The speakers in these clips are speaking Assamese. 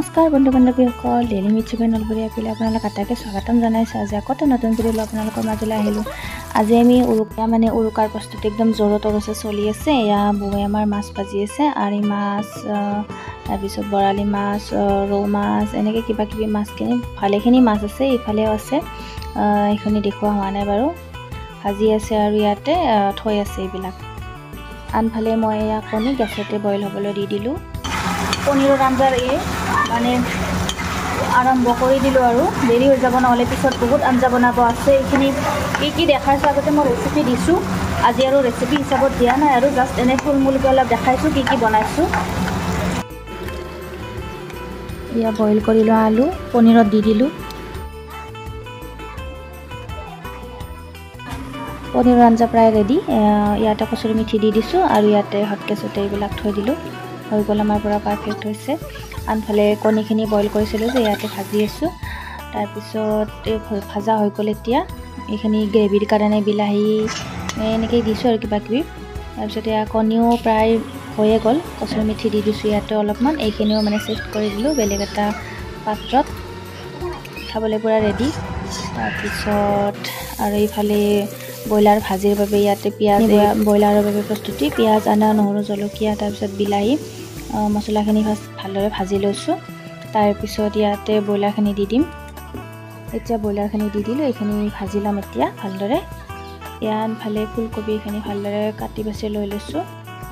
নমস্কাৰ বন্ধু বান্ধৱীসকল, ডেইলি মিটচি নলবৰীয়া পিলে আপোনালোক আটাইকে স্বাগতম জনাইছোঁ। আজি আকৌ নতুন ভিডিঅ' লৈ আপোনালোকৰ মাজলৈ আহিলোঁ। আজি আমি উৰুকাৰ প্ৰস্তুতি একদম জোৰৰ তৰছে চলি আছে। এয়া বৌয়ে আমাৰ মাছ ভাজি আছে, আৰি মাছ, তাৰপিছত বৰালি মাছ, ৰৌ মাছ, এনেকৈ কিবা কিবি মাছখিনি ভালেখিনি মাছ আছে। এইফালেও আছে, এইখিনি দেখুওৱা হোৱা নাই বাৰু। ভাজি আছে আৰু ইয়াতে থৈ আছে এইবিলাক। আনফালে মই এয়া কণী গেছতে বইল হ'বলৈ দি দিলোঁ। পনীৰৰ আঞ্জাৰ মানে আৰম্ভ কৰি দিলোঁ আৰু দেৰি হৈ যাব, নহ'লে পিছত বহুত আঞ্জা বনাব আছে। এইখিনি কি দেখাইছোঁ আগতে মই ৰেচিপি দিছোঁ, আজি আৰু ৰেচিপি হিচাপত দিয়া নাই আৰু জাষ্ট এনে থুলমূলকৈ অলপ দেখাইছোঁ কি বনাইছোঁ। এয়া বইল কৰি লোৱা আলু পনীৰত দি দিলোঁ। পনীৰৰ আঞ্জা প্ৰায় ৰেডি। ইয়াতে কচুৰি মেথি দি দিছোঁ আৰু ইয়াতে হটকেচতে এইবিলাক থৈ দিলোঁ। হৈ গ'ল আমাৰ পৰা পাৰফেক্ট হৈছে। আনফালে কণীখিনি বইল কৰিছিলোঁ যে ইয়াতে ভাজি আছোঁ। তাৰপিছত ভাজা হৈ গ'ল। এতিয়া এইখিনি গ্ৰেভিৰ কাৰণে বিলাহী এনেকৈ দিছোঁ আৰু কিবা কিবি। তাৰপিছত এয়া কণীও প্ৰায় হৈয়ে গ'ল। কচুৰি মেথি দি দিছোঁ ইয়াতে অলপমান। এইখিনিও মানে চিফ্ট কৰি দিলোঁ বেলেগ এটা পাত্ৰত। খাবলৈ পূৰা ৰেডি। তাৰপিছত আৰু এইফালে ব্ৰইলাৰ ভাজিৰ বাবে ইয়াতে পিঁয়াজ, ব্ৰইলাৰৰ বাবে প্ৰস্তুতি পিঁয়াজ, আদা, নহৰু, জলকীয়া, তাৰপিছত বিলাহী মছলাখিনি ফাৰ্ষ্ট ভালদৰে ভাজি লৈছোঁ। তাৰপিছত ইয়াতে ব্ৰইলাৰখিনি দি দিম। এতিয়া ব্ৰইলাৰখিনি দি দিলোঁ। এইখিনি ভাজি ল'ম এতিয়া ভালদৰে। ইয়াৰফালে ফুলকবি এইখিনি ভালদৰে কাটি বাছি লৈ লৈছোঁ।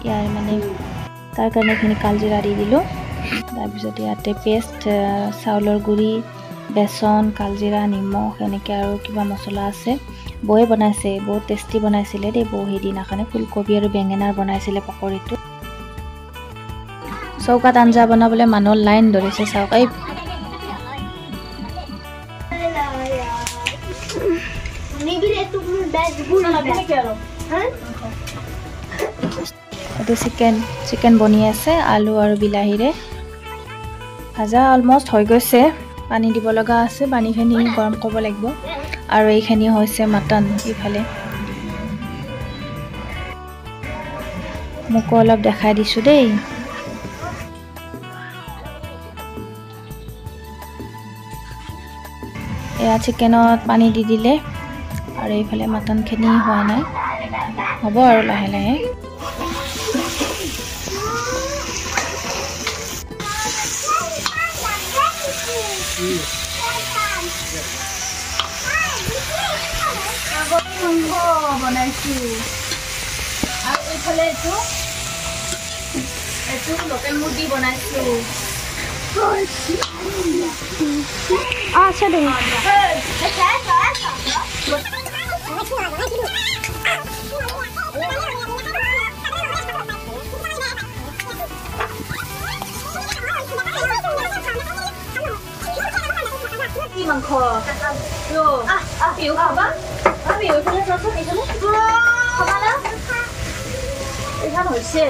ইয়াৰ মানে তাৰ কাৰণে এইখিনি কালজিৰা দি দিলোঁ। তাৰপিছত ইয়াতে পেষ্ট, চাউলৰ গুড়ি, বেচন, কালজিৰা, নিমখ এনেকৈ আৰু কিবা মছলা আছে। বৌয়ে বনাইছে, বহুত টেষ্টি বনাইছিলে দেই। বৌ সেইদিনাখনে ফুলকবি আৰু বেঙেনাৰ বনাইছিলে পকৰীটো। চৌকাত আঞ্জা বনাবলৈ মানুহৰ লাইন ধৰিছে চাওক। এইটো চিকেন বনি আছে আলু আৰু বিলাহীৰে। ভাজা অলমষ্ট হৈ গৈছে। পানী দিব লগা আছে, পানীখিনি গৰম কৰিব লাগিব। আৰু এইখিনি হৈছে মাটন। ইফালে মোকো অলপ দেখাই দিছোঁ দেই। এয়া চিকেনত পানী দি দিলে আৰু এইফালে মাটনখিনি হোৱা নাই, হ'ব আৰু লাহে লাহে। বনাইছোঁ আৰু এইফালে এইটো লোকেল মুৰ্গী বনাইছোঁ। মাংস খাবা এইখন হৈছে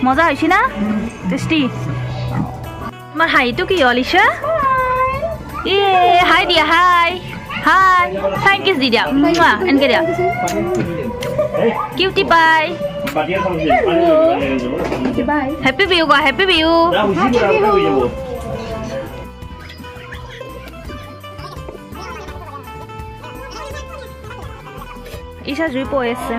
মজা হৈছে না? টেষ্টি। তোমাৰ হাইটো কি হ'ল ইছা? হাই দিয়া, হাই হাই থেংক ইউ দি দিয়া। এনেকৈ দিয়া। Cutie pie. হেপী বিহু কোৱা, হেপী বিহু। ইছা জুই পৰি আছে।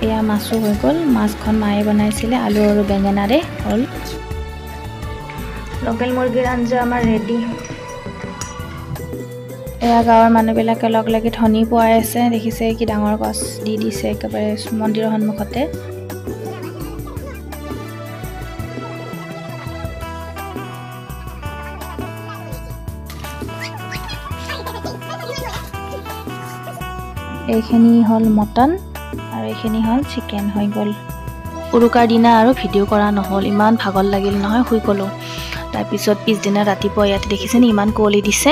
এয়া মাছো হৈ গ'ল। মাছখন মায়ে বনাইছিলে আলু আৰু বেঙেনাৰে হ'ল। লোকেল মুৰ্গীৰ আঞ্জা আমাৰ ৰেডি। এয়া গাঁৱৰ মানুহবিলাকে লগ লাগি ধনী পোৱাই আছে দেখিছে কি ডাঙৰ গছ দি দিছে একেবাৰে মন্দিৰৰ সন্মুখতে এইখিনি হল মটন আৰু এইখিনি হল চিকেন হৈ গল উৰুকাৰ দিনা আৰু ভিডিও কৰা নহল ইমান ভাগৰ লাগিল নহয় শুই গলো তাৰ পিছত পিছদিনা ৰাতিপুৱা ইয়াতে দেখিছেনে ইমান কুঁৱলী দিছে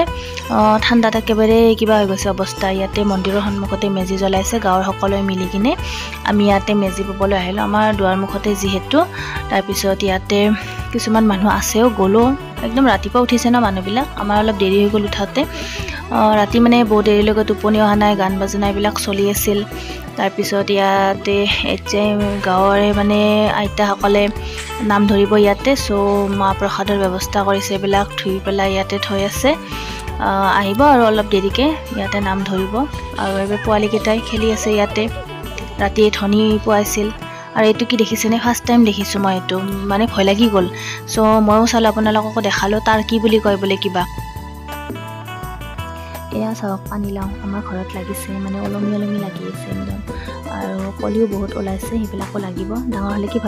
ঠাণ্ডাত একেবাৰে কিবা হৈ গৈছে অৱস্থা ইয়াতে মন্দিৰৰ সন্মুখতে মেজি জ্বলাইছে গাঁৱৰ সকলোৱে মিলি কিনে আমি ইয়াতে মেজি পবলৈ আহিলো আমাৰ দুৱাৰ মুখতে যিহেতু তাৰ পিছত ইয়াতে কিছুমান মানুহ আছেও গলো একদম ৰাতিপুৱা উঠিছে ন মানুহবিলাক আমাৰ অলপ দেৰি হৈ গল উঠাতে ৰাতি মানে বহুত দেৰিলৈকে টোপনি অহা নাই গান বাজনা এইবিলাক চলি আছিল তাৰ পিছত ইয়াতে গাঁৱৰে মানে আইতাসকলে নাম ধৰিব ইয়াতে সো মা প্ৰসাদৰ ব্যৱস্থা কৰিছে এইবিলাক ধুই পেলাই ইয়াতে থৈ আছে আহিব আৰু অলপ দেৰিকে ইয়াতে নাম ধৰিব আৰু এবে পোৱালি কেইটাই খেলি আছে ইয়াতে ৰাতি ধনী পোৱাইছিল আৰু এইটো কি দেখিছেনে ফাৰ্ষ্ট টাইম দেখিছো মই এইটো মানে ভয় লাগি গল সো মইও চালো আপোনালোককো দেখালো তাৰ কি বুলি কয় বলে কিবা এয়া চাওক পানীলাও আমাৰ ঘৰত লাগিছে মানে অলমি লাগি আছে একদম আৰু কলিও বহুত ওলাইছে সেইবিলাকো লাগিব ডাঙৰ হলে কি